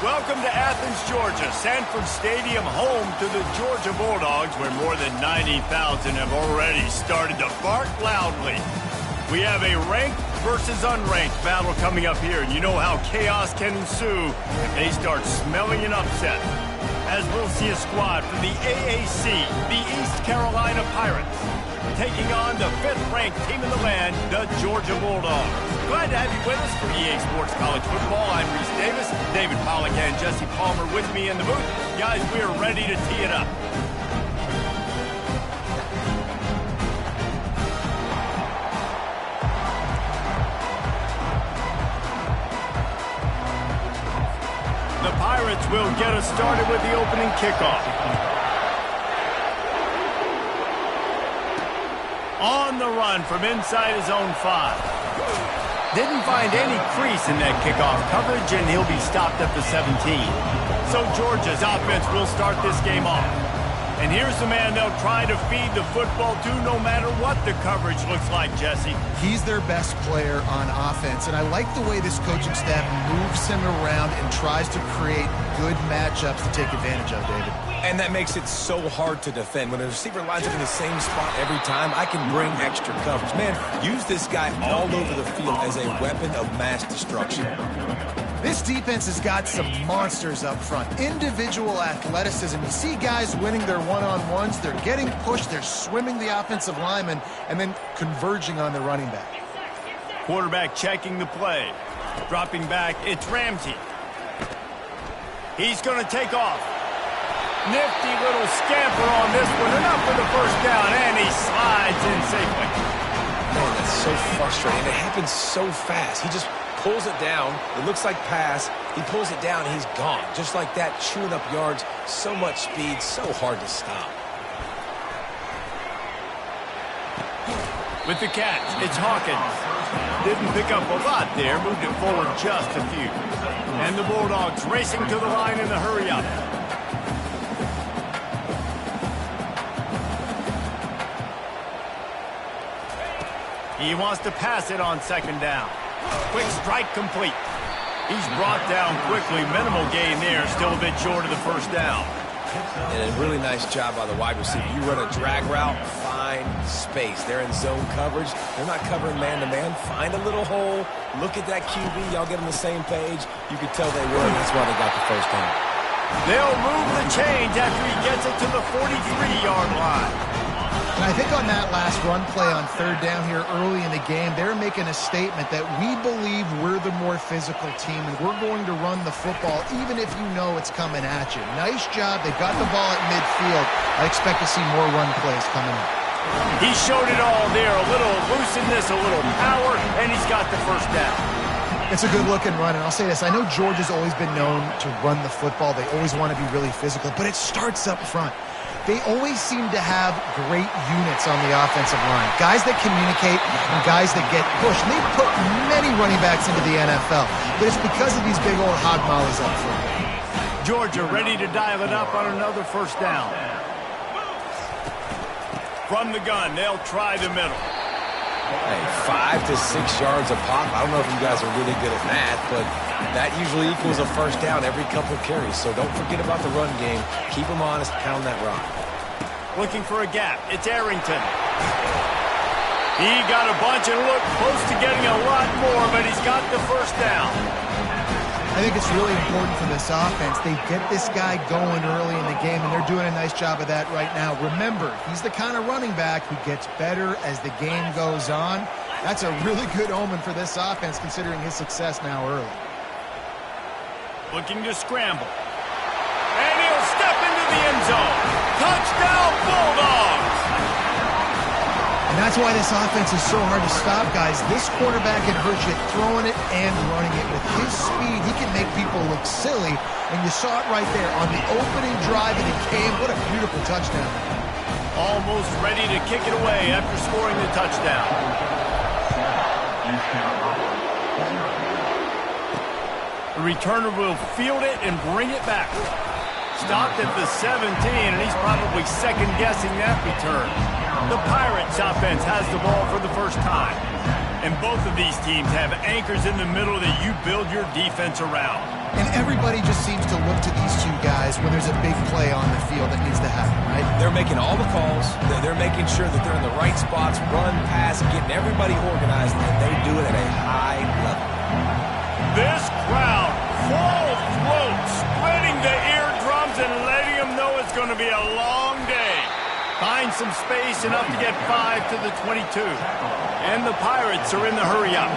Welcome to Athens, Georgia, Sanford Stadium, home to the Georgia Bulldogs, where more than 90,000 have already started to bark loudly. We have a ranked versus unranked battle coming up here, and you know how chaos can ensue if they start smelling an upset. As we'll see a squad from the AAC, the East Carolina Pirates, taking on the 5th-ranked team in the land, the Georgia Bulldogs. Glad to have you with us for EA Sports College Football. I'm Reese Davis, David Pollack and Jesse Palmer with me in the booth. Guys, we are ready to tee it up. The Pirates will get us started with the opening kickoff. On the run from inside his own 5. Didn't find any crease in that kickoff coverage, and he'll be stopped at the 17. So Georgia's offense will start this game off. And here's the man they'll try to feed the football to no matter what the coverage looks like, Jesse. He's their best player on offense, and I like the way this coaching staff moves him around and tries to create good matchups to take advantage of, David. And that makes it so hard to defend. When the receiver lines up in the same spot every time, I can bring extra coverage. Man, use this guy all over the field as a weapon of mass destruction. This defense has got some monsters up front. Individual athleticism. You see guys winning their one-on-ones. They're getting pushed. They're swimming the offensive lineman and then converging on the running back. Quarterback checking the play. Dropping back, it's Ramsey. He's going to take off. Nifty little scamper on this one. Enough for the first down, and he slides in safely. Man, that's so frustrating. It happens so fast. He just pulls it down. It looks like pass. He pulls it down, and he's gone. Just like that, chewing up yards. So much speed, so hard to stop. With the catch, it's Hawkins. Didn't pick up a lot there, moved it forward just a few. And the Bulldogs racing to the line in the hurry-up. He wants to pass it on 2nd down. Quick strike complete. He's brought down quickly. Minimal gain there. Still a bit short of the first down. And a really nice job by the wide receiver. You run a drag route, find space. They're in zone coverage. They're not covering man-to-man. Find a little hole. Look at that QB. Y'all get on the same page. You can tell they were, and that's why they got the first down. They'll move the change after he gets it to the 43-yard line. And I think on that last run play on 3rd down here early in the game, they're making a statement that we believe we're the more physical team and we're going to run the football even if you know it's coming at you. Nice job. They got the ball at midfield. I expect to see more run plays coming up. He showed it all there. A little looseness, a little power, and he's got the first down. It's a good-looking run, and I'll say this. I know Georgia's always been known to run the football. They always want to be really physical, but it starts up front. They always seem to have great units on the offensive line. Guys that communicate and guys that get pushed. And they've put many running backs into the NFL. But it's because of these big old hog mollies up front. Georgia ready to dial it up on another first down. From the gun, they'll try the middle. Hey, 5 to 6 yards a pop. I don't know if you guys are really good at math, but that usually equals a first down every couple of carries. So don't forget about the run game. Keep them honest, pound that rock. Looking for a gap. It's Arrington. He got a bunch and looked close to getting a lot more, but he's got the first down. I think it's really important for this offense. They get this guy going early in the game, and they're doing a nice job of that right now. Remember, he's the kind of running back who gets better as the game goes on. That's a really good omen for this offense, considering his success now early. Looking to scramble. And he'll step into the end zone. Touchdown, Bulldogs! And that's why this offense is so hard to stop, guys. This quarterback can hurt you throwing it and running it. With his speed, he can make people look silly. And you saw it right there on the opening drive of the game. What a beautiful touchdown. Almost ready to kick it away after scoring the touchdown. The returner will field it and bring it back. Stopped at the 17, and he's probably second-guessing that return. The Pirates offense has the ball for the first time. And both of these teams have anchors in the middle that you build your defense around. And everybody just seems to look to these two guys when there's a big play on the field that needs to happen, right? They're making all the calls. They're making sure that they're in the right spots, run, pass, getting everybody organized, and they do it at a high level. This crowd, full throat, splitting the eardrums and letting them know it's going to be a long day. Find some space, enough to get 5 to the 22. And the Pirates are in the hurry-up.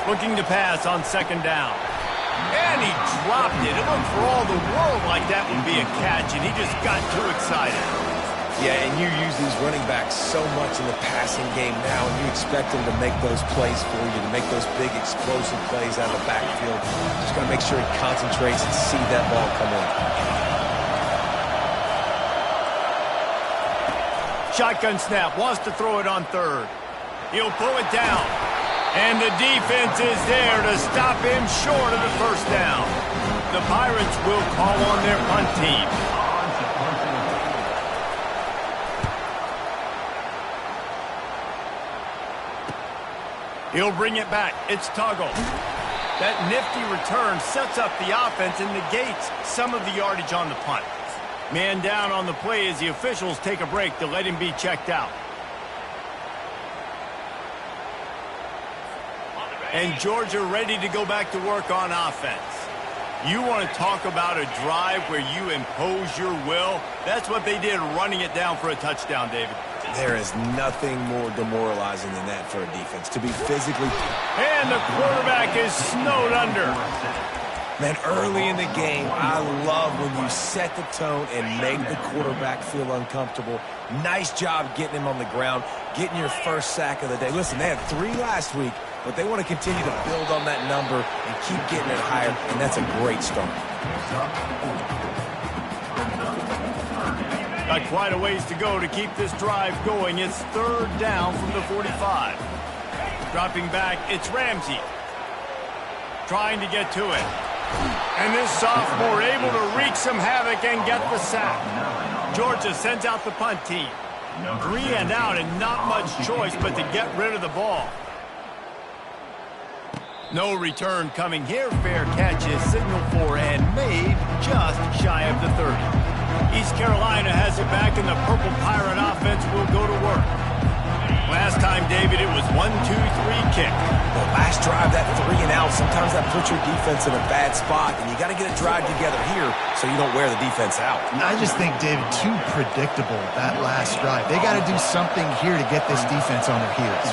Looking to pass on second down. And he dropped it. It looked for all the world like that would be a catch, and he just got too excited. Yeah, and you use these running backs so much in the passing game now, and you expect them to make those plays for you, to make those big explosive plays out of the backfield. Just got to make sure he concentrates and see that ball come in. Shotgun snap, wants to throw it on third. He'll pull it down. And the defense is there to stop him short of the first down. The Pirates will call on their punt team. He'll bring it back. It's Tuggle. That nifty return sets up the offense and negates some of the yardage on the punt. Man down on the play as the officials take a break to let him be checked out. And Georgia ready to go back to work on offense. You want to talk about a drive where you impose your will? That's what they did, running it down for a touchdown, David. There is nothing more demoralizing than that for a defense, to be physically... And the quarterback is snowed under. Man, early in the game, I love when you set the tone and make the quarterback feel uncomfortable. Nice job getting him on the ground, getting your first sack of the day. Listen, they had 3 last week, but they want to continue to build on that number and keep getting it higher, and that's a great start. Got quite a ways to go to keep this drive going. It's third down from the 45. Dropping back, it's Ramsey. Trying to get to it. And this sophomore able to wreak some havoc and get the sack. Georgia sends out the punt team. 3 and out and not much choice but to get rid of the ball. No return coming here. Fair catch is signaled for and made just shy of the 30. East Carolina has it back, and the Purple Pirate offense will go to work. Last time, David, it was 1-2-3 kick. Well, last drive, that 3 and out, sometimes that puts your defense in a bad spot, and you got to get a drive together here so you don't wear the defense out. I just think, David, too predictable, that last drive. They got to do something here to get this defense on their heels.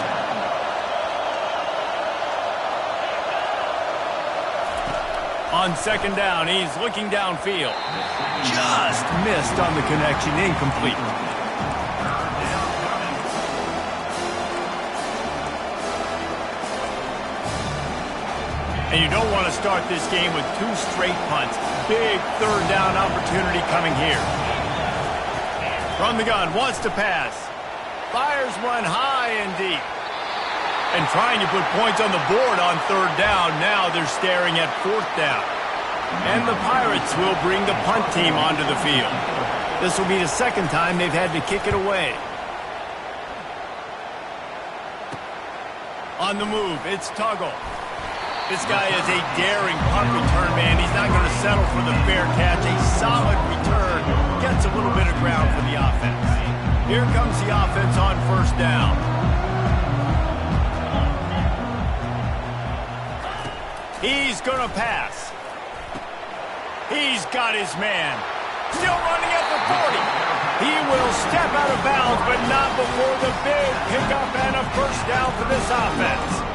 On second down, he's looking downfield. Just missed on the connection, incomplete. And you don't want to start this game with 2 straight punts. Big third down opportunity coming here. From the gun, wants to pass. Fires one high and deep. And trying to put points on the board on third down. Now they're staring at fourth down. And the Pirates will bring the punt team onto the field. This will be the second time they've had to kick it away. On the move, it's Tuggle. This guy is a daring punt return man. He's not going to settle for the fair catch. A solid return gets a little bit of ground for the offense. Here comes the offense on first down. He's going to pass. He's got his man. Still running at the 40. He will step out of bounds, but not before the big pickup and a first down for this offense.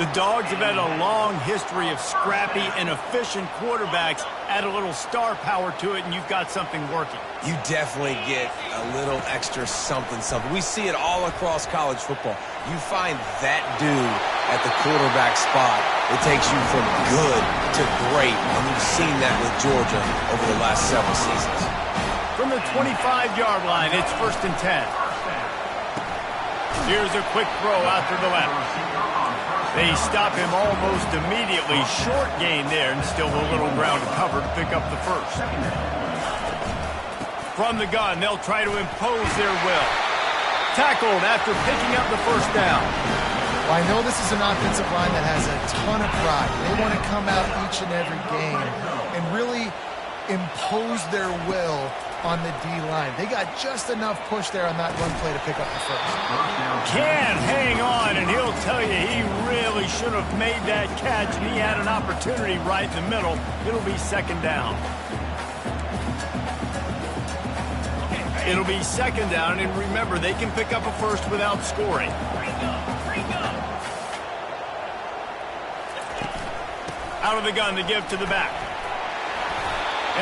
The Dogs have had a long history of scrappy and efficient quarterbacks. Add a little star power to it, and you've got something working. You definitely get a little extra something. We see it all across college football. You find that dude at the quarterback spot, it takes you from good to great, and we've seen that with Georgia over the last several seasons. From the 25-yard line, it's 1st and 10. Here's a quick throw out to the left. They stop him almost immediately. Short gain there, and still a little ground to cover to pick up the first. From the gun, they'll try to impose their will. Tackled after picking up the first down. Well, I know this is an offensive line that has a ton of pride. They want to come out each and every game and really impose their will on the D-line. They got just enough push there on that run play to pick up the first. Can't hang on, and he'll tell you he really should have made that catch, and he had an opportunity right in the middle. It'll be second down. It'll be second down, and remember, they can pick up a first without scoring. Out of the gun to give to the back.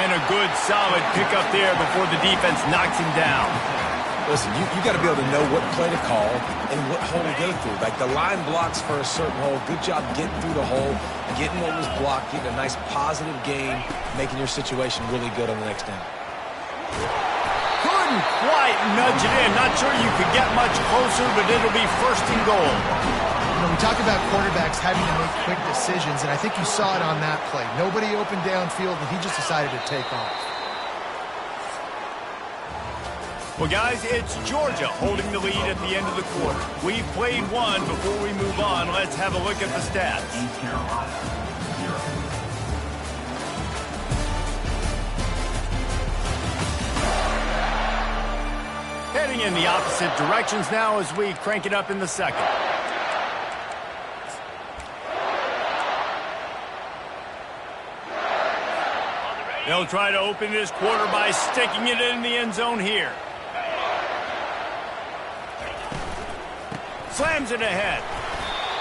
And a good, solid pickup there before the defense knocks him down. Listen, you got to be able to know what play to call and what hole to go through. Like, the line blocks for a certain hole. Good job getting through the hole, getting what was blocked, getting a nice positive gain, making your situation really good on the next down. Couldn't quite nudge it in. Not sure you could get much closer, but it'll be first and goal. You know, we talk about quarterbacks having to make quick decisions, and I think you saw it on that play. Nobody opened downfield, and he just decided to take off. Well, guys, it's Georgia holding the lead at the end of the quarter. We've played one. Before we move on, let's have a look at the stats. Heading in the opposite directions now as we crank it up in the second. They'll try to open this quarter by sticking it in the end zone here. Slams it ahead.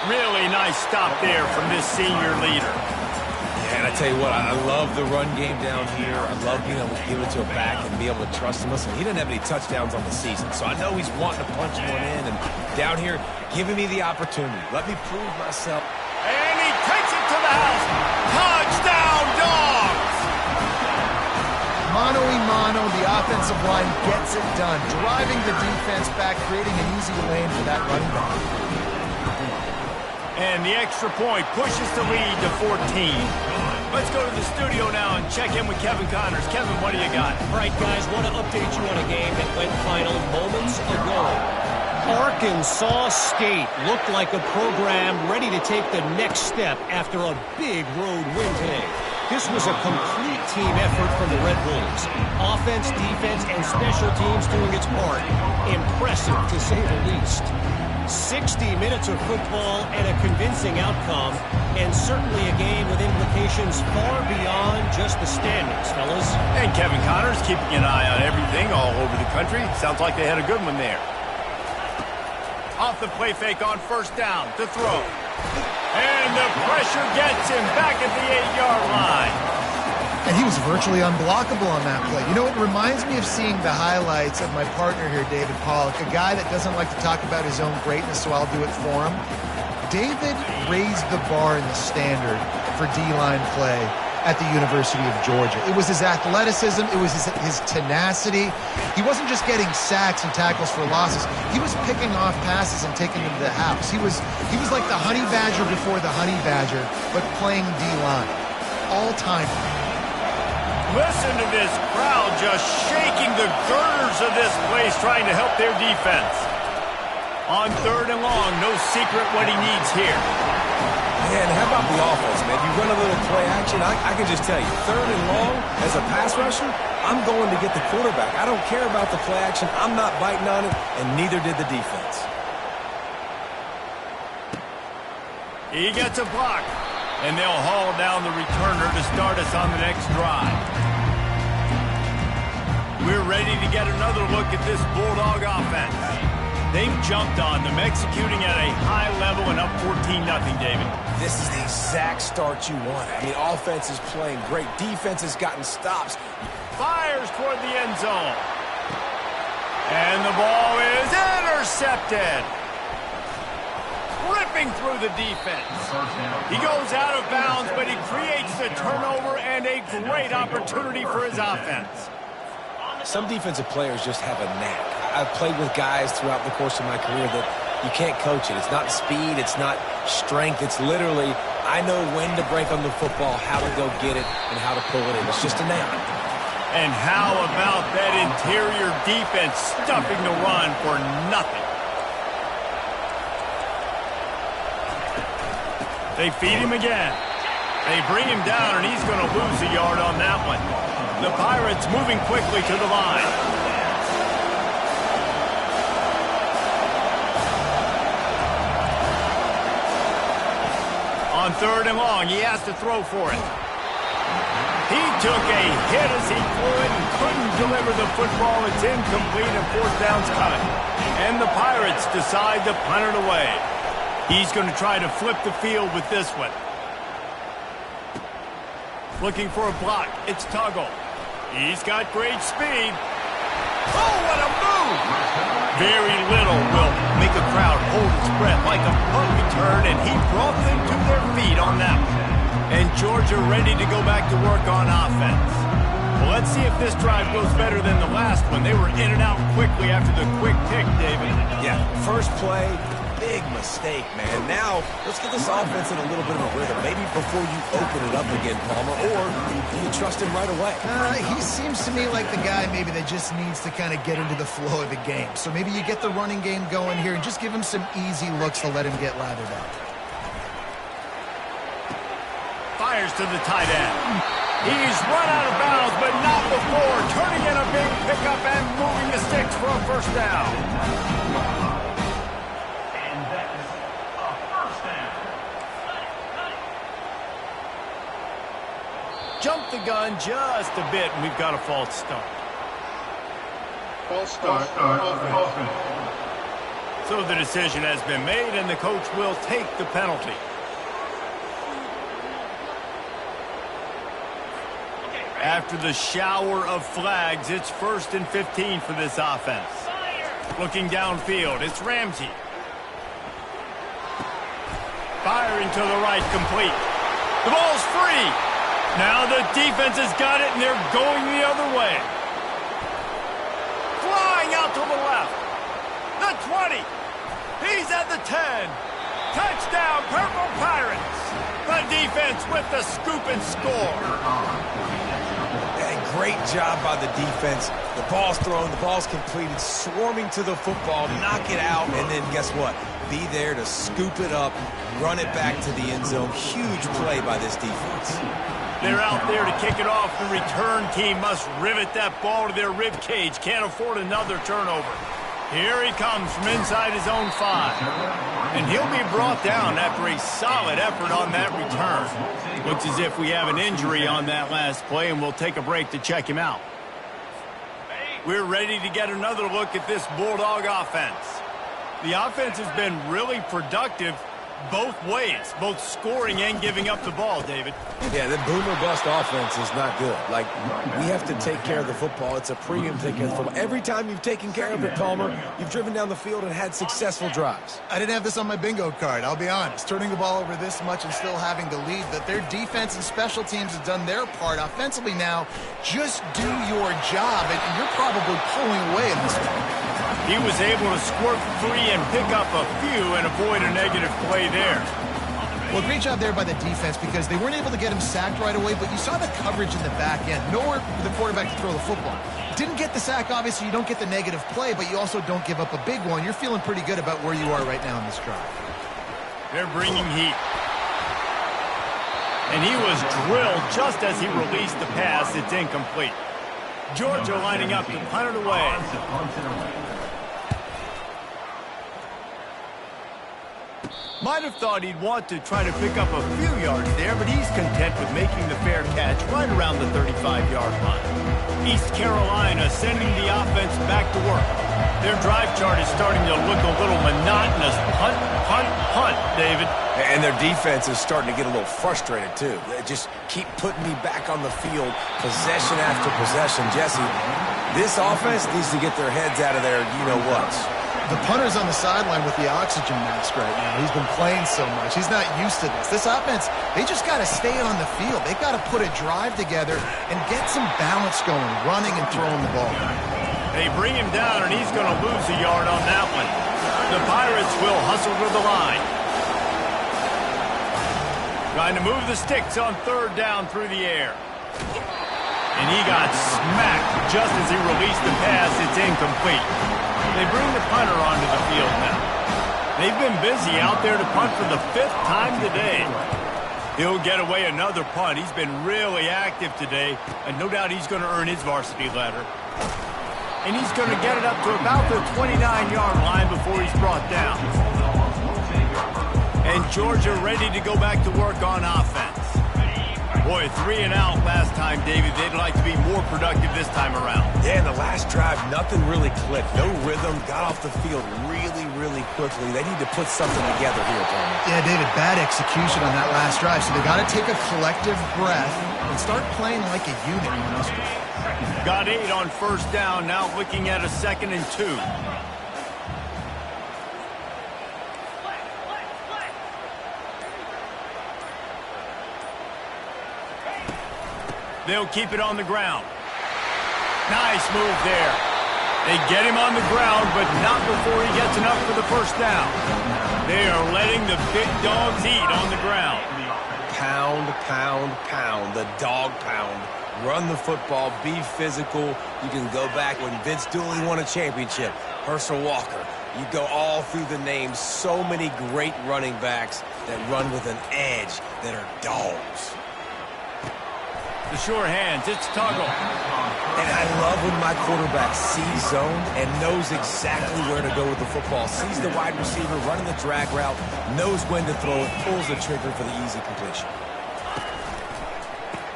Really nice stop there from this senior leader. Yeah, and I tell you what, I love the run game down here. I love being able to give it to a back and be able to trust him. Listen, he didn't have any touchdowns on the season, so I know he's wanting to punch one in. And down here, giving me the opportunity. Let me prove myself. And he takes it to the house. Touchdown, Dogs! Mano-a-mano, the offensive line gets it done, driving the defense back, creating an easy lane for that running back. And the extra point pushes the lead to 14. Let's go to the studio now and check in with Kevin Connors. Kevin, what do you got? All right, guys, want to update you on a game that went final moments ago. Arkansas State looked like a program ready to take the next step after a big road win today. This was a complete team effort from the Red Wolves. Offense, defense, and special teams doing its part. Impressive, to say the least. 60 minutes of football and a convincing outcome, and certainly a game with implications far beyond just the standings, fellas. And Kevin Connors keeping an eye on everything all over the country. Sounds like they had a good one there. Off the play fake on first down to throw. And the pressure gets him back at the 8-yard line. And he was virtually unblockable on that play. You know, it reminds me of seeing the highlights of my partner here, David Pollack, a guy that doesn't like to talk about his own greatness, so I'll do it for him. David raised the bar in the standard for D-line play at the University of Georgia. It was his athleticism. It was his tenacity. He wasn't just getting sacks and tackles for losses. He was picking off passes and taking them to the house. He was like the honey badger before the honey badger, but playing D-line. All-time. Listen to this crowd just shaking the girders of this place, trying to help their defense. On third and long, no secret what he needs here. Man, how about the offense, man? You run a little play action. I can just tell you, third and long, as a pass rusher, I'm going to get the quarterback. I don't care about the play action. I'm not biting on it, and neither did the defense. He gets a block, and they'll haul down the returner to start us on the next drive. We're ready to get another look at this Bulldog offense. They've jumped on them, executing at a high level and up 14-0, David. This is the exact start you want. I mean, offense is playing great. Defense has gotten stops. Fires toward the end zone. And the ball is intercepted. Ripping through the defense. He goes out of bounds, but he creates the turnover and a great opportunity for his offense. Some defensive players just have a knack. I've played with guys throughout the course of my career that you can't coach it. It's not speed. It's not strength. It's literally, I know when to break on the football, how to go get it, and how to pull it in. It's just a knack. And how about that interior defense stuffing the run for nothing? They feed him again. They bring him down, and he's going to lose a yard on that one. The Pirates moving quickly to the line. On 3rd and long, he has to throw for it. He took a hit as he threw it and couldn't deliver the football. It's incomplete and 4th down's coming. And the Pirates decide to punt it away. He's going to try to flip the field with this one. Looking for a block. It's Tuggle. He's got great speed. Oh, what a move! Very little will make a crowd hold its breath like a punt return, and he brought them to their feet on that one. And Georgia ready to go back to work on offense. Well, let's see if this drive goes better than the last one. They were in and out quickly after the quick pick, David. Yeah, first play, big mistake, man. Now, let's get this offense in a little bit of a rhythm. Maybe before you open it up again, Palmer, or you trust him right away. He seems to me like the guy maybe that just needs to kind of get into the flow of the game. So maybe you get the running game going here and just give him some easy looks to let him get lathered up. Fires to the tight end. He's run out of bounds, but not before. Turning in a big pickup and moving the sticks for a 1st down. And that is a 1st down. Jump the gun just a bit, and we've got a false start. False start. Offense. So the decision has been made, and the coach will take the penalty. After the shower of flags, it's 1st and 15 for this offense. Looking downfield, it's Ramsey. Firing to the right, complete. The ball's free. Now the defense has got it, and they're going the other way. Flying out to the left. The 20. He's at the 10. Touchdown, Purple Pirates. The defense with the scoop and score. Great job by the defense. The ball's thrown, the ball's completed, swarming to the football, knock it out, and then guess what? Be there to scoop it up, run it back to the end zone. Huge play by this defense. They're out there to kick it off. The return team must rivet that ball to their rib cage. Can't afford another turnover. Here he comes from inside his own 5. And he'll be brought down after a solid effort on that return. Looks as if we have an injury on that last play, and we'll take a break to check him out. We're ready to get another look at this Bulldog offense. The offense has been really productive both ways, both scoring and giving up the ball, David. Yeah, the boomer-bust offense is not good. Like, we have to take care of the football. It's a premium take care of the football. Every time you've taken care of it, Palmer, you've driven down the field and had successful drives. I didn't have this on my bingo card, I'll be honest. Turning the ball over this much and still having the lead, that their defense and special teams have done their part. Offensively now, just do your job, and you're probably pulling away in this one. He was able to squirt 3 and pick up a few and avoid a negative play there. Well, great job there by the defense because they weren't able to get him sacked right away, but you saw the coverage in the back end. Nowhere for the quarterback to throw the football. Didn't get the sack, obviously. You don't get the negative play, but you also don't give up a big one. You're feeling pretty good about where you are right now in this drive. They're bringing heat. And he was drilled just as he released the pass. It's incomplete. Georgia lining up to punt it away. Might have thought he'd want to try to pick up a few yards there, but he's content with making the fair catch right around the 35-yard line. East Carolina sending the offense back to work. Their drive chart is starting to look a little monotonous. Punt, punt, punt, David. And their defense is starting to get a little frustrated, too. They just keep putting me back on the field, possession after possession. Jesse, this offense needs to get their heads out of there, you-know-whats. The punter's on the sideline with the oxygen mask right now. He's been playing so much. He's not used to this. This offense, they just got to stay on the field. They've got to put a drive together and get some balance going, running and throwing the ball. They bring him down, and he's going to lose a yard on that one. The Pirates will hustle to the line. Trying to move the sticks on 3rd down through the air. And he got smacked just as he released the pass. It's incomplete. They bring the punter onto the field now. They've been busy out there to punt for the 5th time today. He'll get away another punt. He's been really active today, and no doubt he's going to earn his varsity letter. And he's going to get it up to about the 29-yard line before he's brought down. And Georgia ready to go back to work on offense. Boy, 3 and out last time, David. They'd like to be more productive this time around. Yeah, in the last drive, nothing really clicked. No rhythm, got off the field really quickly. They need to put something together here, Tony. Yeah, David, bad execution on that last drive. So they got to take a collective breath and start playing like a unit on this one. Got 8 on first down, now looking at a 2nd and 2. They'll keep it on the ground. Nice move there. They get him on the ground, but not before he gets enough for the first down. They are letting the big dogs eat on the ground. Pound, pound, pound. The dog pound. Run the football. Be physical. You can go back when Vince Dooley won a championship. Herschel Walker. You go all through the names. So many great running backs that run with an edge that are dogs. The sure hands, it's Tuggle. And I love when my quarterback sees zone and knows exactly where to go with the football. Sees the wide receiver running the drag route, knows when to throw it, pulls the trigger for the easy completion.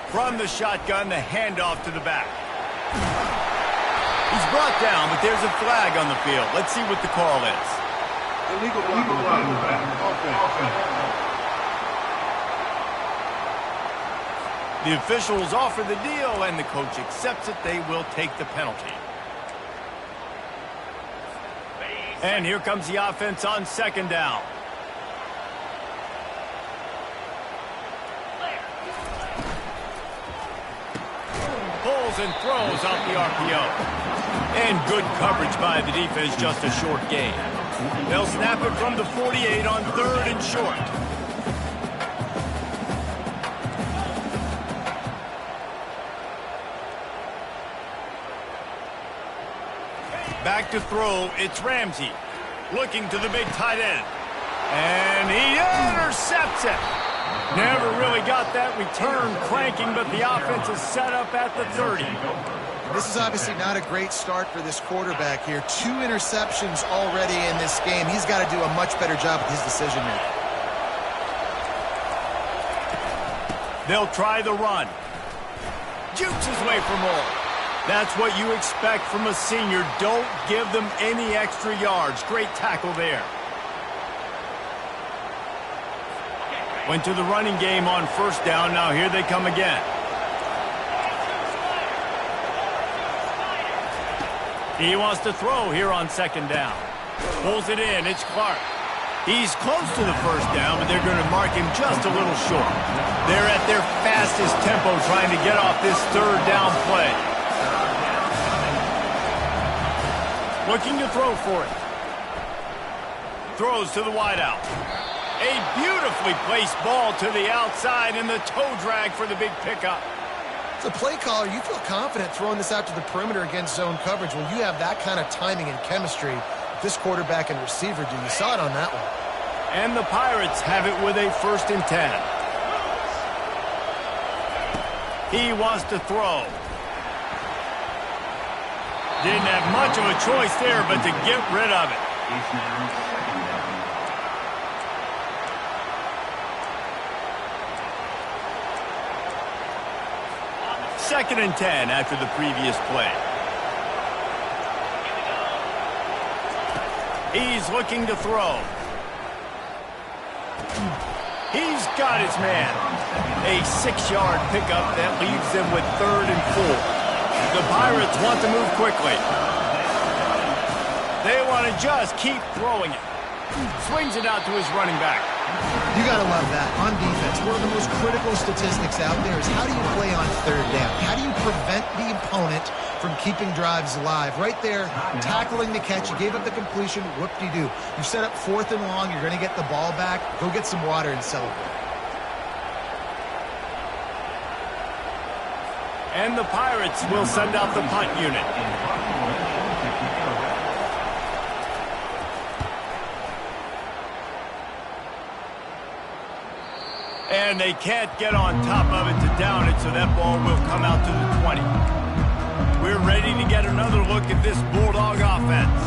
From the shotgun, the handoff to the back. He's brought down, but there's a flag on the field. Let's see what the call is. Illegal block in the back. Offense. The officials offer the deal, and the coach accepts it. They will take the penalty. And here comes the offense on 2nd down. Pulls and throws off the RPO. And good coverage by the defense, just a short gain. They'll snap it from the 48 on 3rd and short. Back to throw, it's Ramsey. Looking to the big tight end. And he intercepts it. Never really got that return cranking, but the offense is set up at the 30. This is obviously not a great start for this quarterback here. 2 interceptions already in this game. He's got to do a much better job with his decision making. They'll try the run. Jukes his way for more. That's what you expect from a senior. Don't give them any extra yards. Great tackle there. Went to the running game on 1st down. Now here they come again. He wants to throw here on 2nd down. Pulls it in. It's Clark. He's close to the 1st down, but they're going to mark him just a little short. They're at their fastest tempo trying to get off this 3rd down play. Looking to throw for it. Throws to the wideout. A beautifully placed ball to the outside and the toe drag for the big pickup. As a play caller, you feel confident throwing this out to the perimeter against zone coverage when you have that kind of timing and chemistry this quarterback and receiver do. You saw it on that one. And the Pirates have it with a 1st and 10. He wants to throw. Didn't have much of a choice there, but to get rid of it. 2nd and 10 after the previous play. He's looking to throw. He's got his man. A 6-yard pickup that leaves them with 3rd and 4. The Pirates want to move quickly. They want to just keep throwing it. Swings it out to his running back. You got to love that. On defense, one of the most critical statistics out there is how do you play on 3rd down? How do you prevent the opponent from keeping drives alive? Right there, tackling the catch. You gave up the completion. Whoop-de-doo. You set up 4th and long. You're going to get the ball back. Go get some water and celebrate. And the Pirates will send out the punt unit. And they can't get on top of it to down it, so that ball will come out to the 20. We're ready to get another look at this Bulldog offense.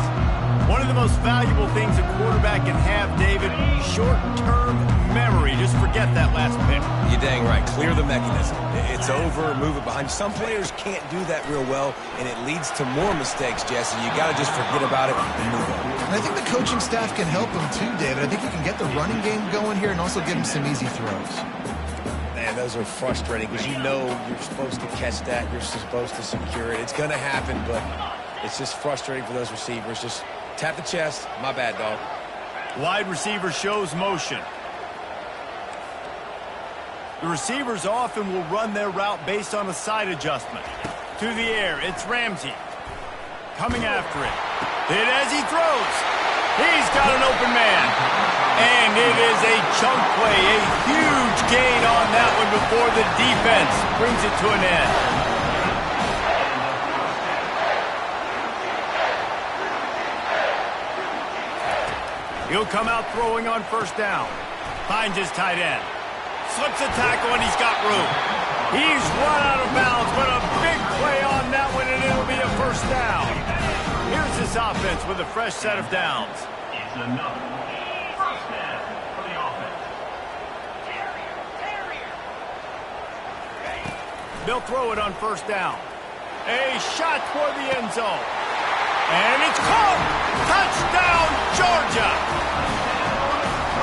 One of the most valuable things a quarterback can have, David, short-term memory. Just forget that last pick. You're dang right. Clear the mechanism. It's over, move it behind you. Some players can't do that real well, and it leads to more mistakes, Jesse. You got to just forget about it and move on. And I think the coaching staff can help him too, David. I think you can get the running game going here and also give him some easy throws. Man, those are frustrating because you know you're supposed to catch that. You're supposed to secure it. It's going to happen, but it's just frustrating for those receivers. Just tap the chest. My bad, dog. Wide receiver shows motion. The receivers often will run their route based on a side adjustment. To the air, it's Ramsey. Coming after it. Hit as he throws. He's got an open man. And it is a chunk play. A huge gain on that one before the defense brings it to an end. He'll come out throwing on first down. Finds his tight end. Slips a tackle and he's got room. He's run out of bounds, but a big play on that one, and it'll be a first down. Here's this offense with a fresh set of downs. It's another first down for the offense. They'll throw it on first down. A shot toward the end zone. And it's caught! Touchdown, Georgia!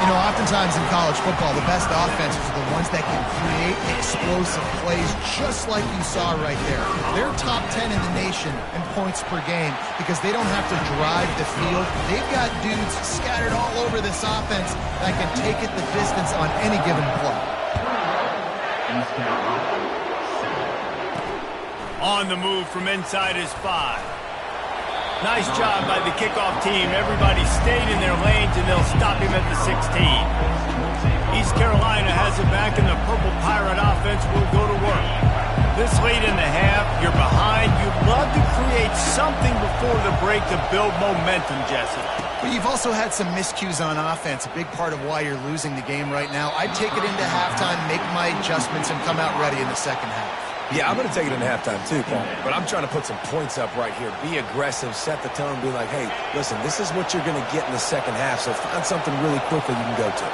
You know, oftentimes in college football, the best offenses are the ones that can create explosive plays just like you saw right there. They're top 10 in the nation in points per game because they don't have to drive the field. They've got dudes scattered all over this offense that can take it the distance on any given play. On the move from inside his 5. Nice job by the kickoff team. Everybody stayed in their lanes, and they'll stop him at the 16. East Carolina has it back, and the Purple Pirate offense will go to work. This late in the half, you're behind. You'd love to create something before the break to build momentum, Jesse. But you've also had some miscues on offense, a big part of why you're losing the game right now. I'd take it into halftime, make my adjustments, and come out ready in the second half. Yeah, I'm going to take it in halftime too, Paul. But I'm trying to put some points up right here. Be aggressive, set the tone, be like, hey, listen, this is what you're going to get in the second half, so find something really quickly you can go to.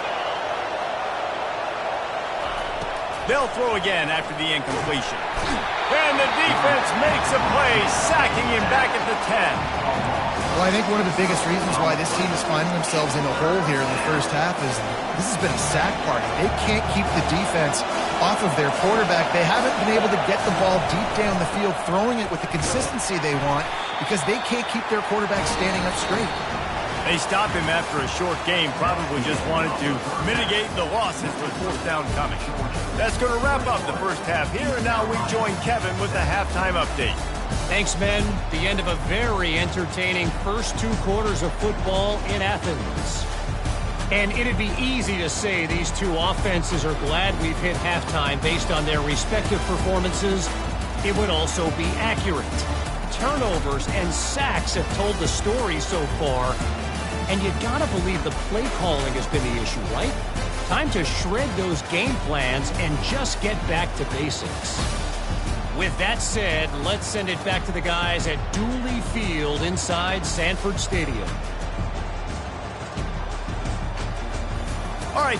They'll throw again after the incompletion. And the defense makes a play, sacking him back at the 10. Well, I think one of the biggest reasons why this team is finding themselves in a hole here in the first half is this has been a sack party. They can't keep the defense off of their quarterback. They haven't been able to get the ball deep down the field, throwing it with the consistency they want because they can't keep their quarterback standing up straight. They stopped him after a short game, probably just wanted to mitigate the losses with fourth down coming. That's going to wrap up the first half here, and now we join Kevin with the halftime update. Thanks, men. The end of a very entertaining first 2 quarters of football in Athens. And it'd be easy to say these two offenses are glad we've hit halftime based on their respective performances. It would also be accurate. Turnovers and sacks have told the story so far. And you gotta believe the play calling has been the issue, right? Time to shred those game plans and just get back to basics. With that said, let's send it back to the guys at Dooley Field inside Sanford Stadium. All right.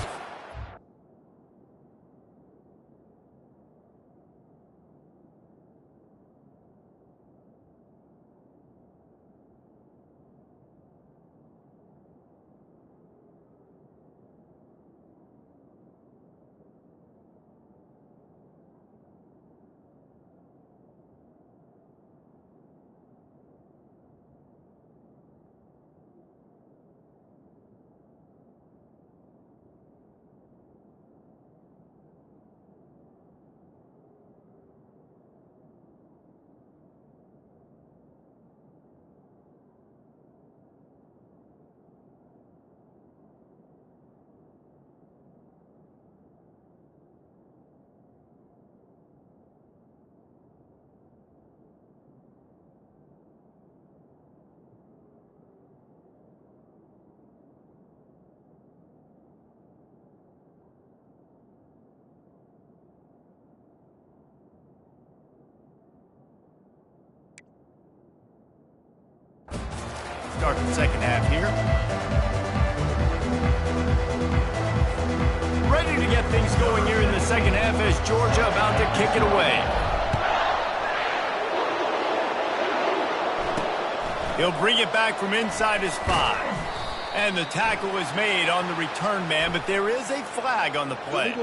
start the second half here. Ready to get things going here in the second half as Georgia about to kick it away. He'll bring it back from inside his 5. And the tackle is made on the return man, but there is a flag on the play.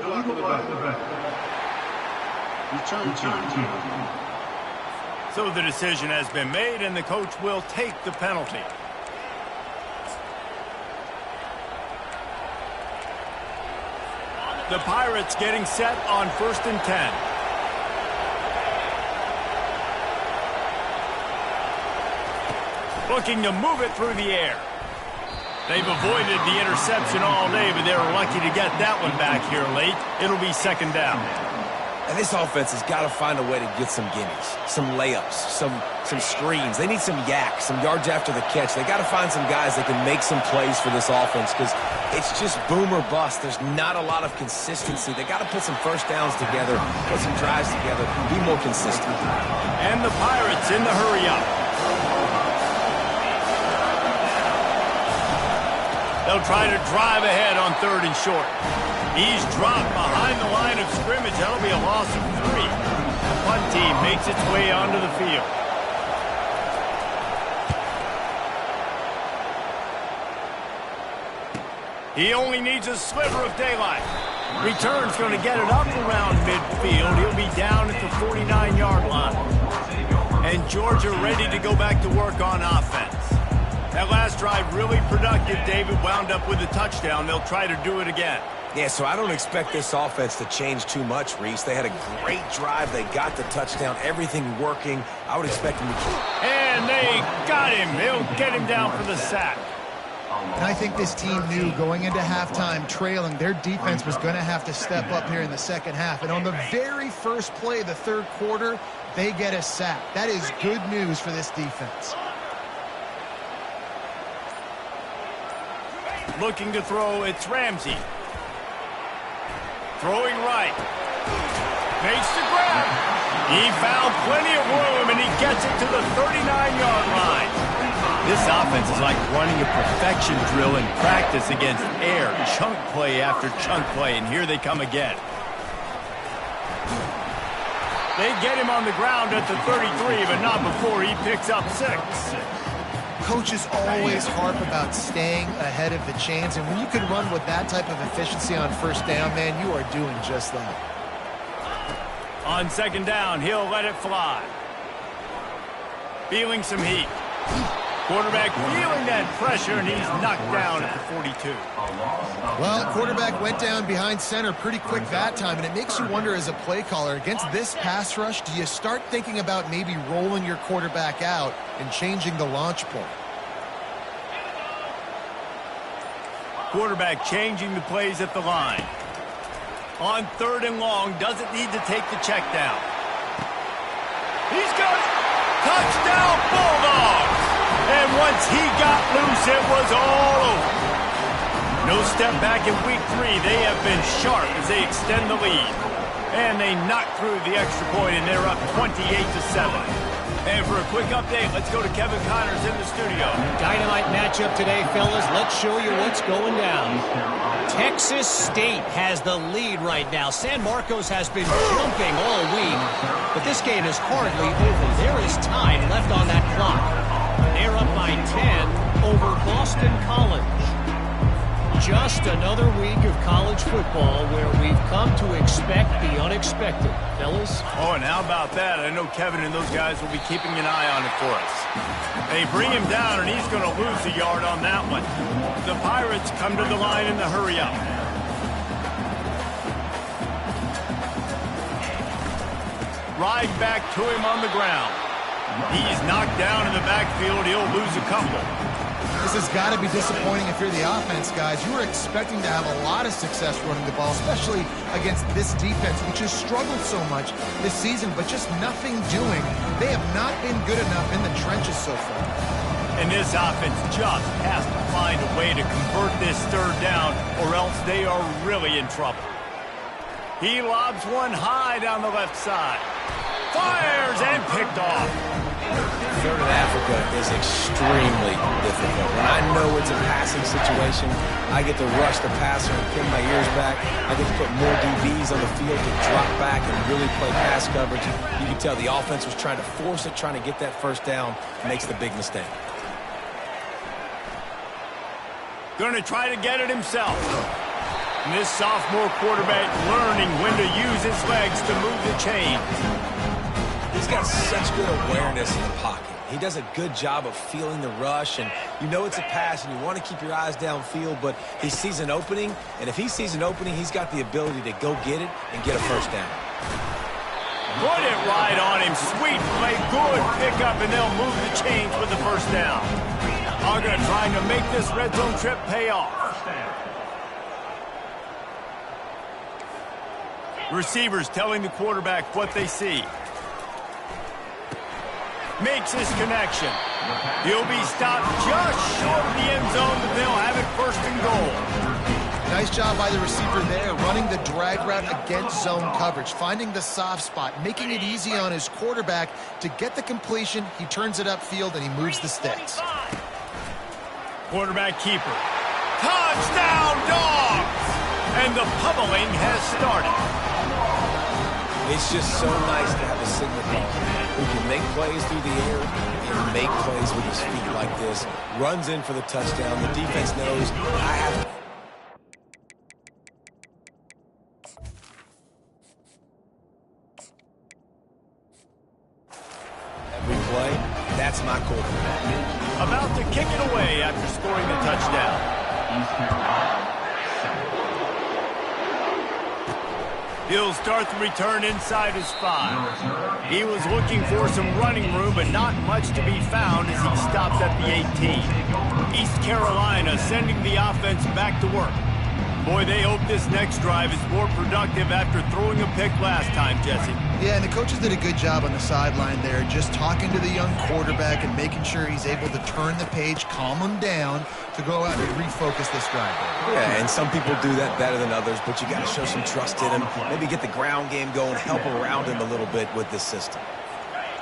So the decision has been made, and the coach will take the penalty. The Pirates getting set on 1st and 10. Looking to move it through the air. They've avoided the interception all day, but they were lucky to get that one back here late. It'll be 2nd down. And this offense has got to find a way to get some gimmies, some layups, some screens. They need some yaks, some yards after the catch. They got to find some guys that can make some plays for this offense because it's just boom or bust. There's not a lot of consistency. They got to put some first downs together, put some drives together, be more consistent. And the Pirates in the hurry up. They'll try to drive ahead on 3rd and short. He's dropped behind the line of scrimmage. That'll be a loss of 3. The punt team makes its way onto the field. He only needs a sliver of daylight. Return's going to get it up around midfield. He'll be down at the 49-yard line. And Georgia ready to go back to work on offense. That last drive really productive. David wound up with a touchdown. They'll try to do it again. Yeah, so I don't expect this offense to change too much, Reese. They had a great drive. They got the touchdown. Everything working. I would expect them to keep. And they got him. They'll get him down for the sack. And I think this team knew going into halftime trailing, their defense was going to have to step up here in the second half. And on the very first play of the 3rd quarter, they get a sack. That is good news for this defense. Looking to throw, it's Ramsey. Throwing right. Makes the grab. He found plenty of room, and he gets it to the 39-yard line. This offense is like running a perfection drill in practice against air. Chunk play after chunk play, and here they come again. They get him on the ground at the 33, but not before he picks up 6. Coaches always harp about staying ahead of the chains, and when you can run with that type of efficiency on 1st down, man, you are doing just that. On 2nd down, he'll let it fly. Feeling some heat. Quarterback feeling that pressure, and he's knocked down at the 42. Well, quarterback went down behind center pretty quick that time, and it makes you wonder as a play caller, against this pass rush, do you start thinking about maybe rolling your quarterback out and changing the launch point? Quarterback changing the plays at the line. On 3rd and long, doesn't need to take the check down. He's got it. Touchdown, Bulldogs! And once he got loose, it was all over. No step back in week 3. They have been sharp as they extend the lead. And they knock through the extra point, and they're up 28-7. And for a quick update, let's go to Kevin Connors in the studio. Dynamite matchup today, fellas. Let's show you what's going down. Texas State has the lead right now. San Marcos has been jumping all week, but this game is hardly over. There is time left on that clock. They're up by 10 over Boston College. Just another week of college football where we've come to expect the unexpected. Fellas? Oh, and how about that? I know Kevin and those guys will be keeping an eye on it for us. They bring him down, and he's going to lose a yard on that one. The Pirates come to the line in the hurry-up. Right back to him on the ground. He's knocked down in the backfield. He'll lose a couple. This has got to be disappointing if you're the offense, guys. You were expecting to have a lot of success running the ball, especially against this defense, which has struggled so much this season, but just nothing doing. They have not been good enough in the trenches so far. And this offense just has to find a way to convert this 3rd down, or else they are really in trouble. He lobs one high down the left side. Fires and picked off. third in Africa is extremely difficult. When I know it's a passing situation, I get to rush the passer and pin my ears back. I get to put more DBs on the field to drop back and really play pass coverage. You can tell the offense was trying to force it, trying to get that first down, makes the big mistake. Going to try to get it himself. And this sophomore quarterback learning when to use his legs to move the chains. He's got such good awareness in the pocket. He does a good job of feeling the rush, and you know it's a pass, and you want to keep your eyes downfield, but he sees an opening, and if he sees an opening, he's got the ability to go get it and get a first down. Put it right on him. Sweet play, good pickup, and they'll move the chains with the first down. Auger trying to make this red zone trip pay off. Receivers telling the quarterback what they see. Makes his connection. He'll be stopped just short of the end zone, but they'll have it first and goal. Nice job by the receiver there, running the drag route against zone coverage, finding the soft spot, making it easy on his quarterback to get the completion. He turns it upfield, and he moves the sticks. Quarterback keeper. Touchdown, Dogs! And the pummeling has started. It's just so nice to have a signal caller who can make plays through the air and make plays with his feet like this. Runs in for the touchdown. The defense knows I have... Every play, that's my quarterback. About to kick it away after scoring the touchdown. He'll start the return inside his 5. He was looking for some running room, but not much to be found as he stopped at the 18. East Carolina sending the offense back to work. Boy, they hope this next drive is more productive after throwing a pick last time, Jesse. Yeah, and the coaches did a good job on the sideline there, just talking to the young quarterback and making sure he's able to turn the page, calm him down to go out and refocus this drive. Yeah, and some people do that better than others, but you got to show some trust in him. Maybe get the ground game going, help around him a little bit with this system.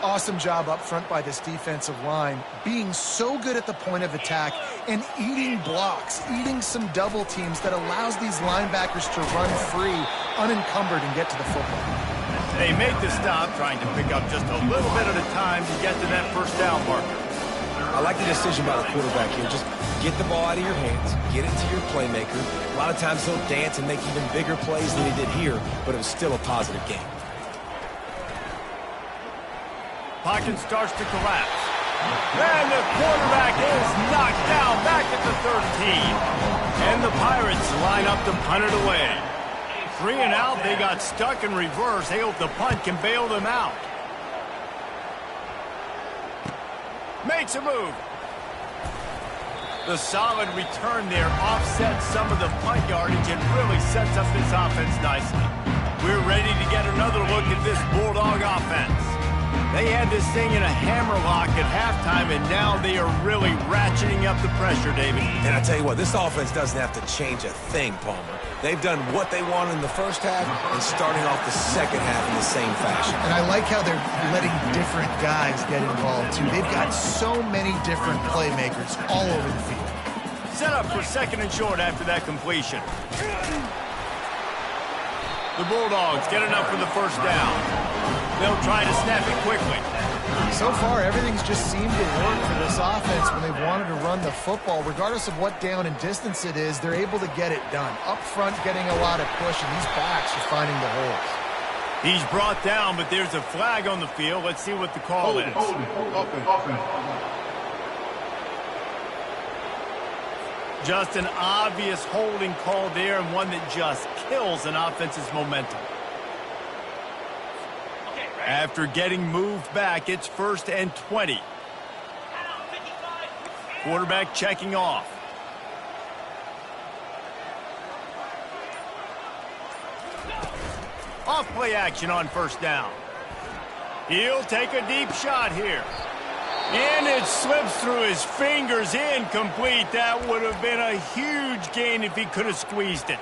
Awesome job up front by this defensive line, being so good at the point of attack and eating blocks, eating some double teams that allows these linebackers to run free, unencumbered, and get to the football. They make the stop, trying to pick up just a little bit at a time to get to that first down marker. I like the decision by the quarterback here. Just get the ball out of your hands, get it to your playmaker. A lot of times he'll dance and make even bigger plays than he did here, but it was still a positive game. Pocket starts to collapse. And the quarterback is knocked down back at the 13. And the Pirates line up to punt it away. 3 and out, they got stuck in reverse. They hope the punt can bail them out. Makes a move. The solid return there offsets some of the punt yardage and really sets up this offense nicely. We're ready to get another look at this Bulldog offense. They had this thing in a hammerlock at halftime, and now they are really ratcheting up the pressure, David. And I tell you what, this offense doesn't have to change a thing, Palmer. They've done what they wanted in the first half and starting off the second half in the same fashion. And I like how they're letting different guys get involved, too. They've got so many different playmakers all over the field. Set up for second and short after that completion. The Bulldogs get enough for the first down. They'll try to snap it quickly. So far, everything's just seemed to work for this offense when they've wanted to run the football. Regardless of what down and distance it is, they're able to get it done. Up front, getting a lot of push, and these backs are finding the holes. He's brought down, but there's a flag on the field. Let's see what the call is. Just an obvious holding call there, and one that just kills an offense's momentum. After getting moved back, it's 1st and 20. Quarterback checking off. Off play action on first down. He'll take a deep shot here. And it slips through his fingers, incomplete. That would have been a huge gain if he could have squeezed it.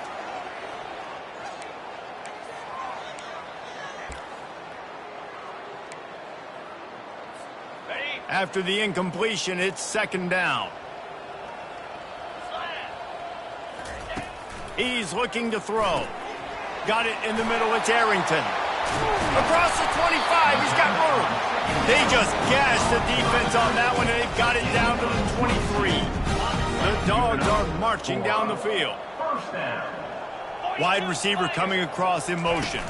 After the incompletion, it's second down. He's looking to throw. Got it in the middle. It's Arrington. Across the 25. He's got room. They just gashed the defense on that one, and they've got it down to the 23. The Dogs are marching down the field. Wide receiver coming across in motion.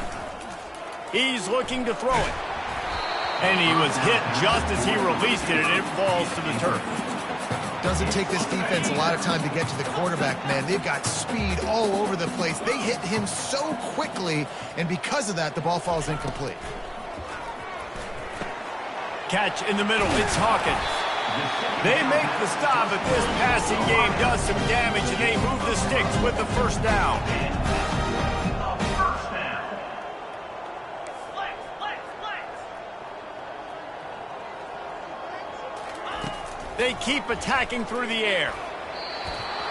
He's looking to throw it. And he was hit just as he released it, and it falls to the turf. Doesn't take this defense a lot of time to get to the quarterback, man. They've got speed all over the place. They hit him so quickly, and because of that, the ball falls incomplete. Catch in the middle. It's Hawkins. They make the stop, but this passing game does some damage, and they move the sticks with the first down. They keep attacking through the air.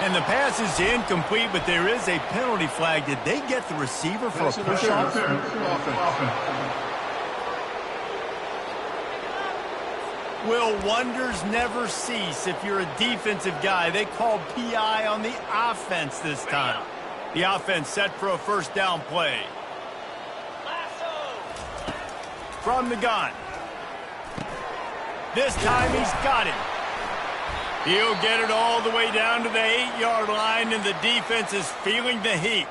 And the pass is incomplete, but there is a penalty flag. Did they get the receiver for a push-off? Will wonders never cease if you're a defensive guy? They called PI on the offense this time. The offense set for a first down play. From the gun. This time he's got it. He'll get it all the way down to the 8-yard line, and the defense is feeling the heat.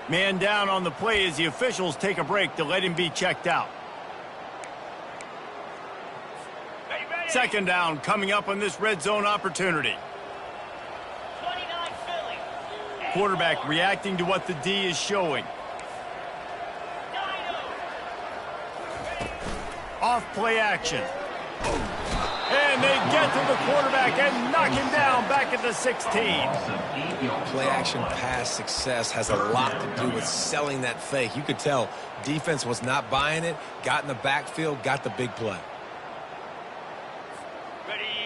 Man down on the play as the officials take a break to let him be checked out. Second down coming up on this red zone opportunity. Quarterback reacting to what the D is showing. Off play action. And they get to the quarterback and knock him down back at the 16. Play-action pass success has a lot to do with selling that fake. You could tell defense was not buying it, got in the backfield, got the big play.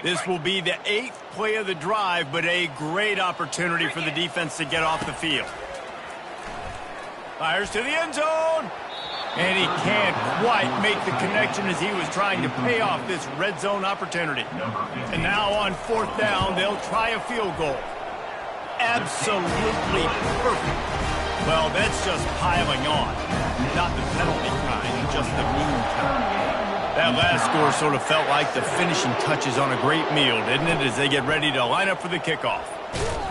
This will be the 8th play of the drive, but a great opportunity for the defense to get off the field. Fires to the end zone. And he can't quite make the connection as he was trying to pay off this red zone opportunity. And now on fourth down, they'll try a field goal. Absolutely perfect. Well, that's just piling on. Not the penalty kind, just the mean kind. That last score sort of felt like the finishing touches on a great meal, didn't it, as they get ready to line up for the kickoff.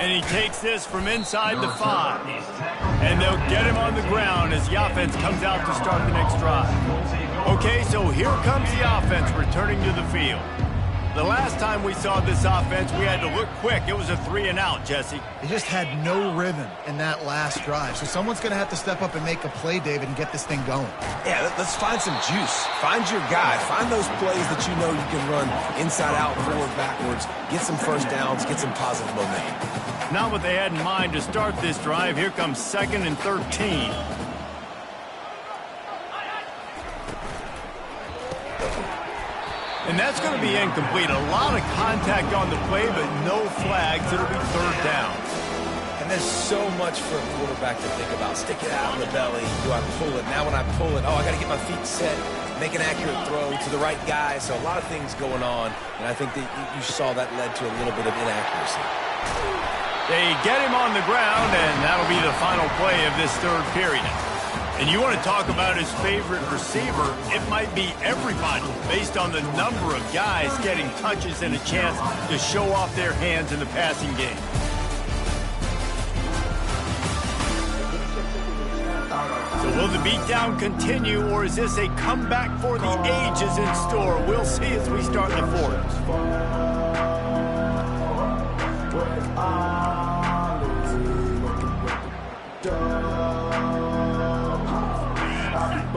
And he takes this from inside the 5. And they'll get him on the ground as the offense comes out to start the next drive. Okay, so here comes the offense returning to the field. The last time we saw this offense, we had to look quick. It was a 3-and-out, Jesse. They just had no rhythm in that last drive. So someone's going to have to step up and make a play, David, and get this thing going. Yeah, let's find some juice. Find your guy. Find those plays that you know you can run inside out, forward, backwards. Get some first downs. Get some positive momentum. Not what they had in mind to start this drive. Here comes 2nd and 13. And that's going to be incomplete. A lot of contact on the play, but no flags. It'll be third down. And there's so much for a quarterback to think about. Stick it out in the belly. Do I pull it? Now when I pull it, I got to get my feet set, make an accurate throw to the right guy. So a lot of things going on, and I think that you saw that led to a little bit of inaccuracy. They get him on the ground, and that'll be the final play of this third period. And you want to talk about his favorite receiver, it might be everybody based on the number of guys getting touches and a chance to show off their hands in the passing game. So will the beatdown continue, or is this a comeback for the ages in store? We'll see as we start the fourth.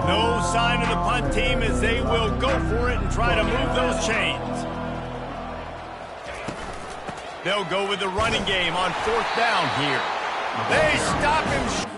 No sign of the punt team as they will go for it and try to move those chains. They'll go with the running game on fourth down here. They stop him.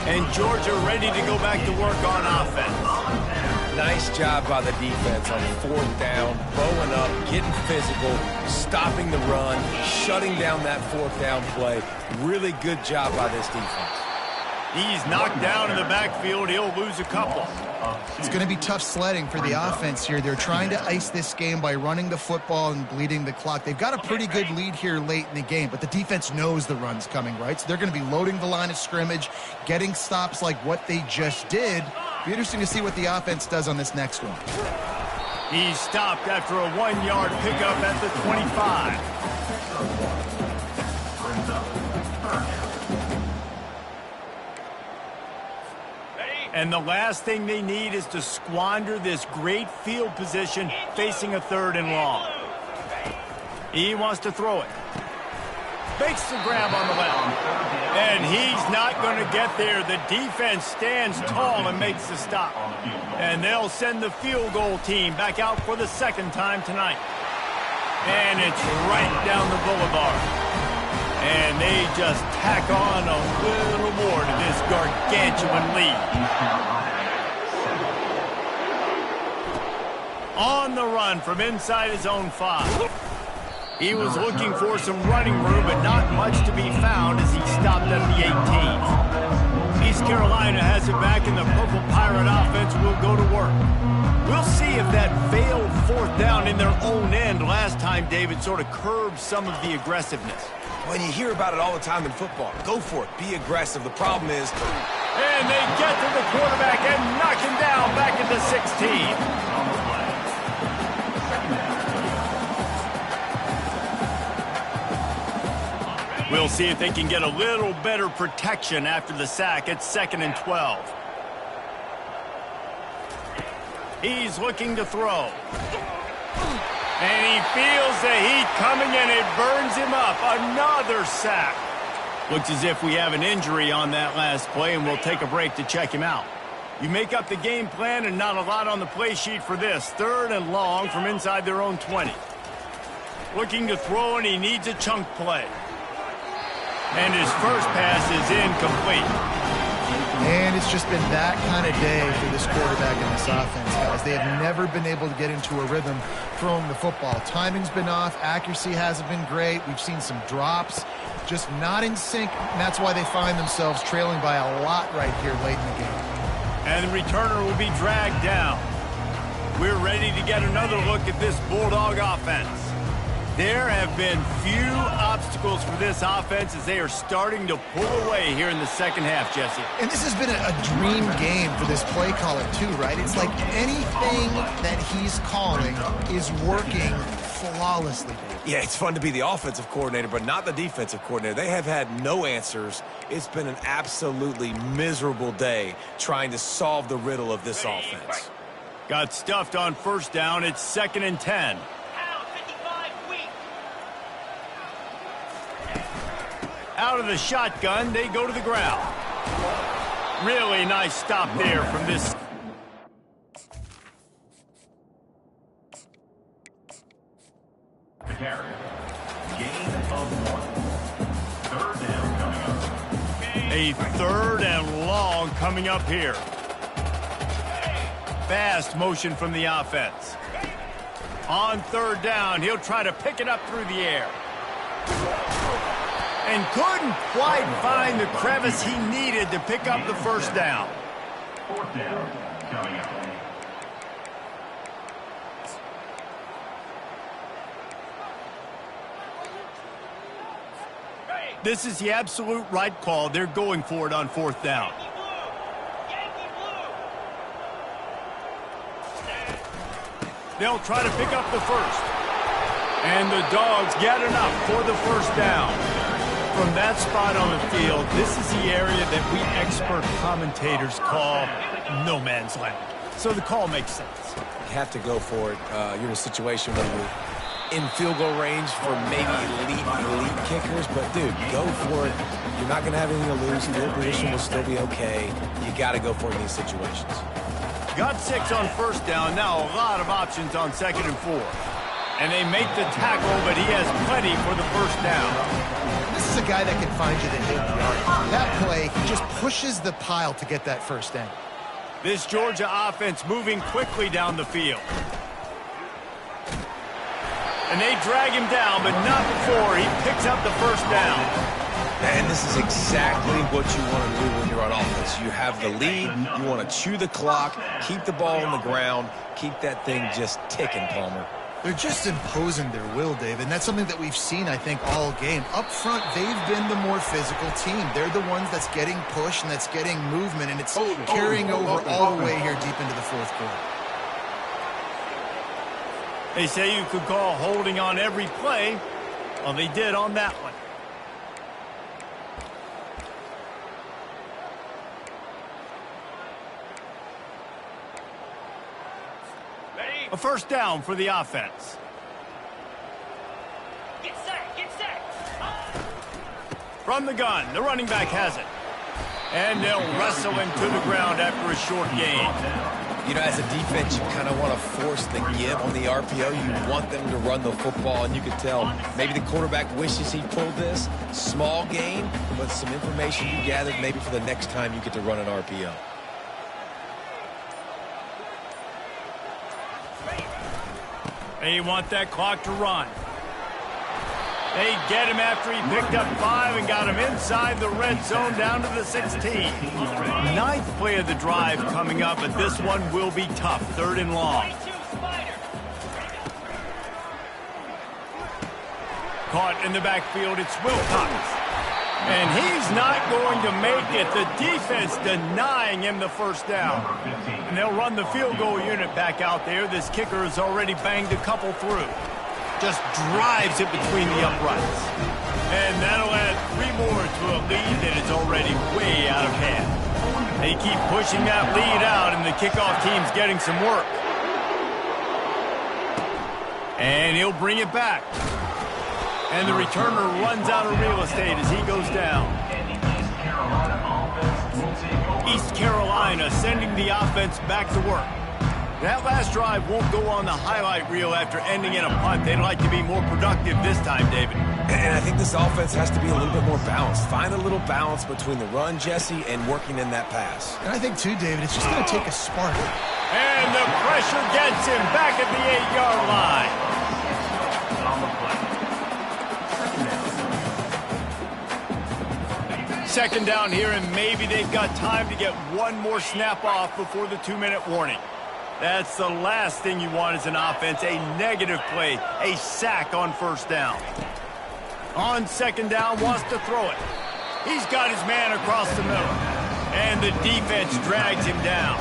And Georgia ready to go back to work on offense. Nice job by the defense on 4th down, bowing up, getting physical, stopping the run, shutting down that 4th down play. Really good job by this defense. He's knocked down in the backfield. He'll lose a couple. It's going to be tough sledding for the offense here. They're trying to ice this game by running the football and bleeding the clock. They've got a pretty good lead here late in the game, but the defense knows the run's coming, right? So they're going to be loading the line of scrimmage, getting stops like what they just did. Be interesting to see what the offense does on this next one. He's stopped after a 1-yard pickup at the 25. And the last thing they need is to squander this great field position facing a 3rd and long. He wants to throw it. Makes the grab on the left. And he's not going to get there. The defense stands tall and makes the stop. And they'll send the field goal team back out for the 2nd time tonight. And it's right down the boulevard. And they just tack on a little more to this gargantuan lead. On the run from inside his own 5. He was looking for some running room, but not much to be found as he stopped at the 18. East Carolina has it back, and the Purple Pirate offense will go to work. We'll see if that failed 4th down in their own end last time, David, sort of curbed some of the aggressiveness. When you hear about it all the time in football, go for it. Be aggressive. The problem is... And they get to the quarterback and knock him down back at the 16. We'll see if they can get a little better protection after the sack at 2nd and 12. He's looking to throw. And he feels the heat coming, and it burns him up. Another sack. Looks as if we have an injury on that last play, and we'll take a break to check him out. You make up the game plan, and not a lot on the play sheet for this. 3rd and long from inside their own 20. Looking to throw, and he needs a chunk play. And his first pass is incomplete. And it's just been that kind of day for this quarterback and this offense, guys. They have never been able to get into a rhythm throwing the football. Timing's been off. Accuracy hasn't been great. We've seen some drops. Just not in sync. And that's why they find themselves trailing by a lot right here late in the game. And the returner will be dragged down. We're ready to get another look at this Bulldog offense. There have been few obstacles for this offense as they are starting to pull away here in the 2nd half, Jesse. And this has been a dream game for this play caller, too, right? It's like anything that he's calling is working flawlessly. Yeah, it's fun to be the offensive coordinator, but not the defensive coordinator. They have had no answers. It's been an absolutely miserable day trying to solve the riddle of this offense. Got stuffed on 1st down. It's 2nd and 10. Out of the shotgun, they go to the ground. Really nice stop there from this. Carry. Gain of 1. 3rd down coming up. A 3rd and long coming up here. Fast motion from the offense. On 3rd down, he'll try to pick it up through the air. And couldn't quite find the crevice he needed to pick up the 1st down. 4th down coming up. This is the absolute right call. They're going for it on 4th down. They'll try to pick up the 1st. And the Dogs get enough for the 1st down. From that spot on the field, this is the area that we expert commentators call no man's land. So the call makes sense. You have to go for it. You're in a situation where you're in field goal range for maybe elite kickers, but dude, go for it. You're not going to have anything to lose. Field position will still be okay. You got to go for it in these situations. Got 6 on 1st down. Now a lot of options on 2nd and 4. And they make the tackle, but he has plenty for the 1st down. This is a guy that can find you the 8 yard. That play, he just pushes the pile to get that first down. This Georgia offense moving quickly down the field. And they drag him down, but not before he picks up the first down. And this is exactly what you want to do when you're on offense. You have the lead, you want to chew the clock, keep the ball on the ground, keep that thing just ticking, Palmer. They're just imposing their will, David, and that's something that we've seen, I think, all game. Up front, they've been the more physical team. They're the ones that's getting pushed and that's getting movement, and it's carrying over all the way here deep into the fourth quarter. They say you could call holding on every play. Well, they did on that one. A first down for the offense. Get set, get set. From the gun, the running back has it. And they'll wrestle him to the ground after a short gain. You know, as a defense, you kind of want to force the give on the RPO. You want them to run the football, and you can tell maybe the quarterback wishes he pulled this. Small gain, but some information you gathered maybe for the next time you get to run an RPO. They want that clock to run. They get him after he picked up 5 and got him inside the red zone down to the 16. Ninth play of the drive coming up, but this one will be tough. 3rd and long. Caught in the backfield, it's Wilcox. And he's not going to make it. The defense denying him the first down. And they'll run the field goal unit back out there. This kicker has already banged a couple through. Just drives it between the uprights. And that'll add 3 more to a lead that is already way out of hand. They keep pushing that lead out, and the kickoff team's getting some work. And he'll bring it back. And the returner runs out of real estate as he goes down. East Carolina sending the offense back to work. That last drive won't go on the highlight reel after ending in a punt. They'd like to be more productive this time, David. And I think this offense has to be a little bit more balanced. Find a little balance between the run, Jesse, and working in that pass. And I think, too, David, it's just going to take a spark. And the pressure gets him back at the 8-yard line. Second down here, and maybe they've got time to get one more snap off before the 2-minute warning. That's the last thing you want as an offense, a negative play, a sack on first down. On second down, wants to throw it. He's got his man across the middle, and the defense drags him down.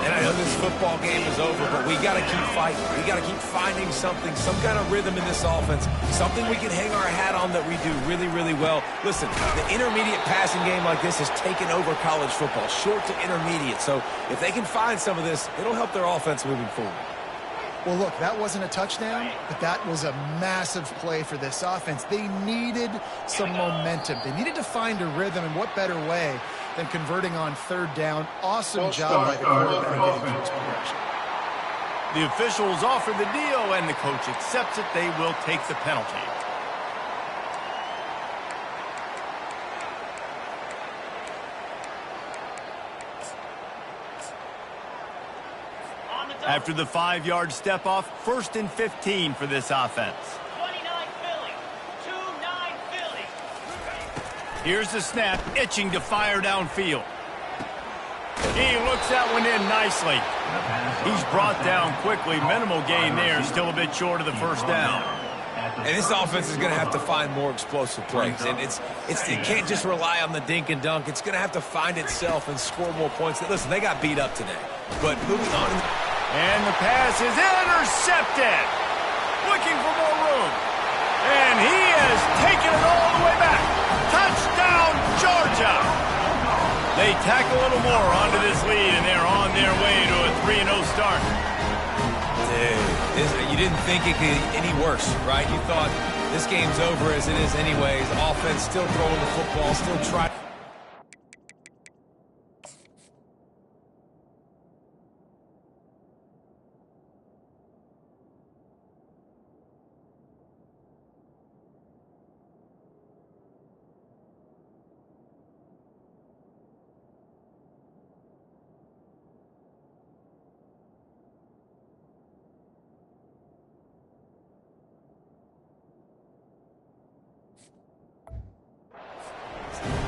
And I know this football game is over, but we got to keep fighting. We got to keep finding something, some kind of rhythm in this offense, something we can hang our hat on that we do really, really well. Listen, the intermediate passing game like this has taken over college football, short to intermediate. So if they can find some of this, it'll help their offense moving forward. Well, look, that wasn't a touchdown, but that was a massive play for this offense. They needed some momentum. They needed to find a rhythm, and what better way than converting on third down. Awesome job by the quarterback getting through his progression. The officials offer the deal, and the coach accepts it. They will take the penalty. After the 5-yard step off, 1st and 15 for this offense. 29 Philly. 2-9 Philly. Here's the snap, itching to fire downfield. He looks that one in nicely. He's brought down quickly. Minimal gain there, still a bit short of the first down. And this offense is going to have to find more explosive plays. And it can't just rely on the dink and dunk. It's going to have to find itself and score more points. Listen, they got beat up today. But moving on. And the pass is intercepted. Looking for more room. And he has taken it all the way back. Touchdown, Georgia. They tack a little more onto this lead, and they're on their way to a 3-0 start. You didn't think it could get any worse, right? You thought this game's over as it is anyways. Offense still throwing the football, still trying.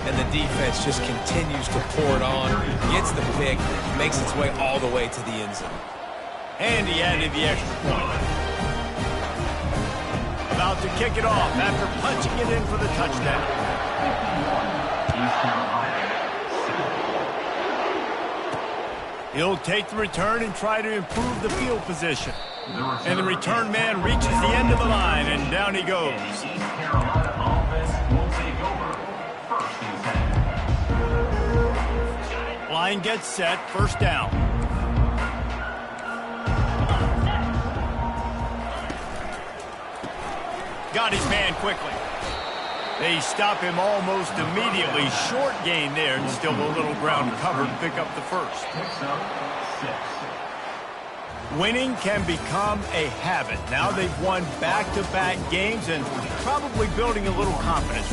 and the defense just continues to pour it on, gets the pick, makes its way all the way to the end zone. And he added the extra point. About to kick it off after punching it in for the touchdown. He'll take the return and try to improve the field position. And the return man reaches the end of the line, and down he goes. Line gets set, first down. Got his man quickly. They stop him almost immediately. Short gain there, and still a little ground covered to pick up the first. Winning can become a habit. Now they've won back-to-back games and probably building a little confidence.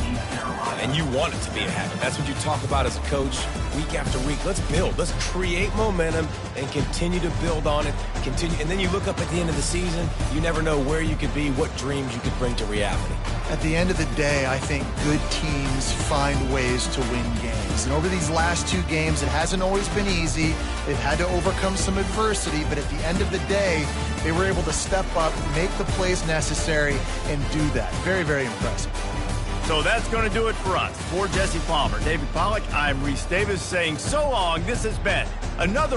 And you want it to be a habit. That's what you talk about as a coach week after week. Let's build. Let's create momentum and continue to build on it. And then you look up at the end of the season, you never know where you could be, what dreams you could bring to reality. At the end of the day, I think good teams find ways to win games. And over these last two games, it hasn't always been easy. They've had to overcome some adversity, but at the end of the day, they were able to step up, make the plays necessary, and do that. Very, very impressive. So that's going to do it for us. For Jesse Palmer, David Pollack, I'm Reese Davis saying so long. This has been another